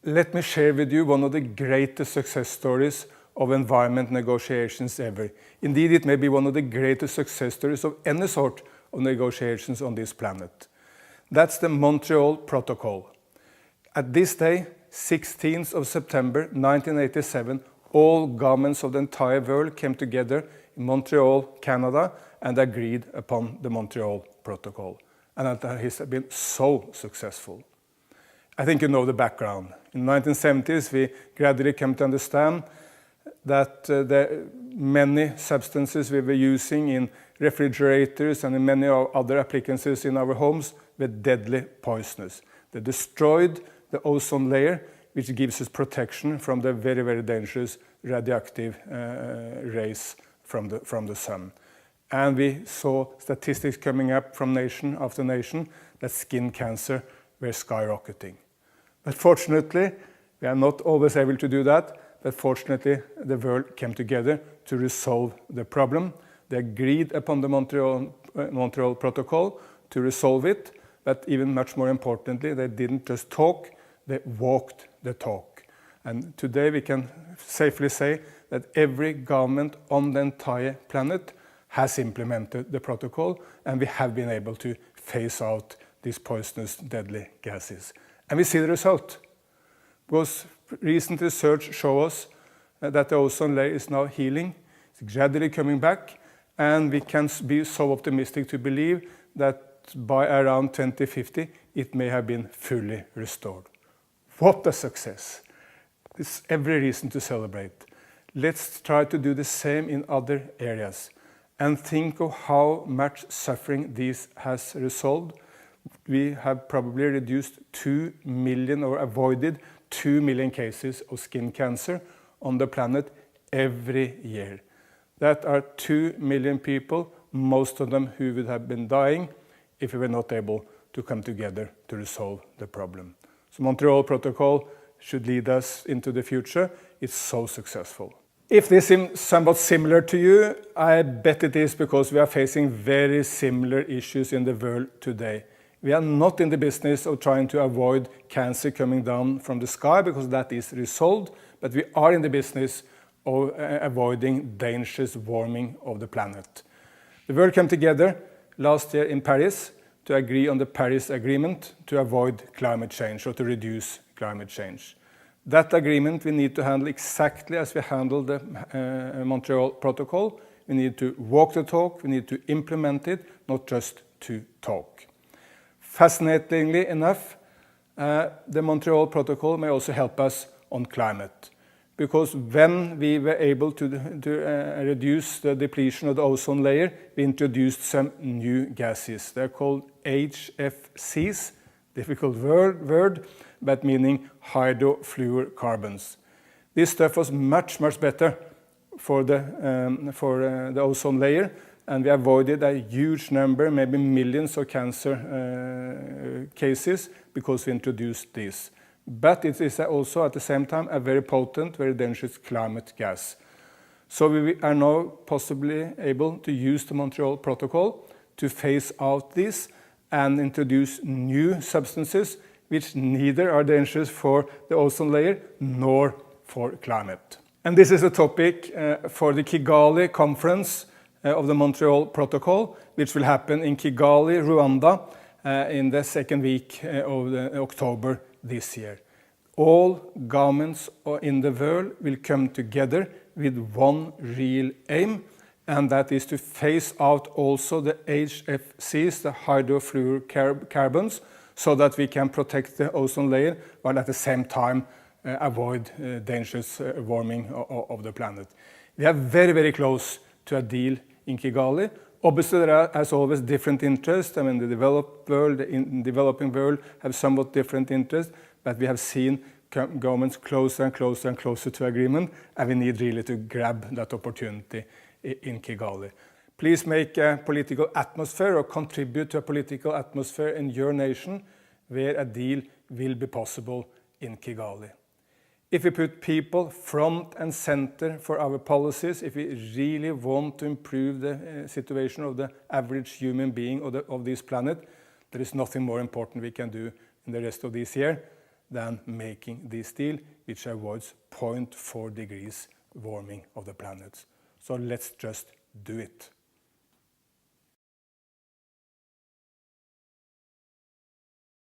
Let me share with you one of the greatest success stories of environment negotiations ever. Indeed, it may be one of the greatest success stories of any sort of negotiations on this planet. That's the Montreal Protocol. At this day, 16th of September 1987, all governments of the entire world came together in Montreal, Canada, and agreed upon the Montreal Protocol. And that has been so successful. I think you know the background. In the 1970s, we gradually came to understand that the many substances we were using in refrigerators and in many other appliances in our homes were deadly poisonous. They destroyed the ozone layer, which gives us protection from the very, very dangerous radioactive rays from the sun. And we saw statistics coming up from nation after nation that skin cancer were skyrocketing. But fortunately, we are not always able to do that, but fortunately the world came together to resolve the problem. They agreed upon the Montreal Protocol to resolve it, but even much more importantly, they didn't just talk, they walked the talk. And today we can safely say that every government on the entire planet has implemented the protocol, and we have been able to phase out these poisonous, deadly gases. And we see the result. Because recent research shows us that the ozone layer is now healing, it's gradually coming back, and we can be so optimistic to believe that by around 2050, it may have been fully restored. What a success! There's every reason to celebrate. Let's try to do the same in other areas and think of how much suffering this has resolved. We have probably reduced 2 million or avoided 2 million cases of skin cancer on the planet every year. That are 2 million people, most of them who would have been dying if we were not able to come together to resolve the problem. So Montreal Protocol should lead us into the future. It's so successful. If this seems somewhat similar to you, I bet it is because we are facing very similar issues in the world today. We are not in the business of trying to avoid cancer coming down from the sky because that is resolved, but we are in the business of avoiding dangerous warming of the planet. The world came together last year in Paris to agree on the Paris Agreement to avoid climate change or to reduce climate change. That agreement we need to handle exactly as we handled the Montreal Protocol. We need to walk the talk, we need to implement it, not just to talk. Fascinatingly enough, the Montreal Protocol may also help us on climate. Because when we were able to reduce the depletion of the ozone layer, we introduced some new gases. They're called HFCs, difficult word, but meaning hydrofluorocarbons. This stuff was much, much better for the ozone layer, and we avoided a huge number, maybe millions of cancer cases because we introduced this. But it is also at the same time a very potent, very dangerous climate gas. So we are now possibly able to use the Montreal Protocol to phase out this and introduce new substances which neither are dangerous for the ozone layer nor for climate. And this is a topic for the Kigali conference of the Montreal Protocol, which will happen in Kigali, Rwanda, in the second week of October this year. All governments in the world will come together with one real aim, and that is to phase out also the HFCs, the hydrofluorocarbons, so that we can protect the ozone layer while at the same time avoid dangerous warming of the planet. We are very, very close to a deal in Kigali. Obviously, there are, as always, different interests. I mean, the developed world, the developing world have somewhat different interests, but we have seen governments closer and closer and closer to agreement, and we need really to grab that opportunity in Kigali. Please make a political atmosphere or contribute to a political atmosphere in your nation where a deal will be possible in Kigali. If we put people front and center for our policies, if we really want to improve the situation of the average human being of this planet, there is nothing more important we can do in the rest of this year than making this deal, which avoids 0.4 degrees warming of the planet. So let's just do it.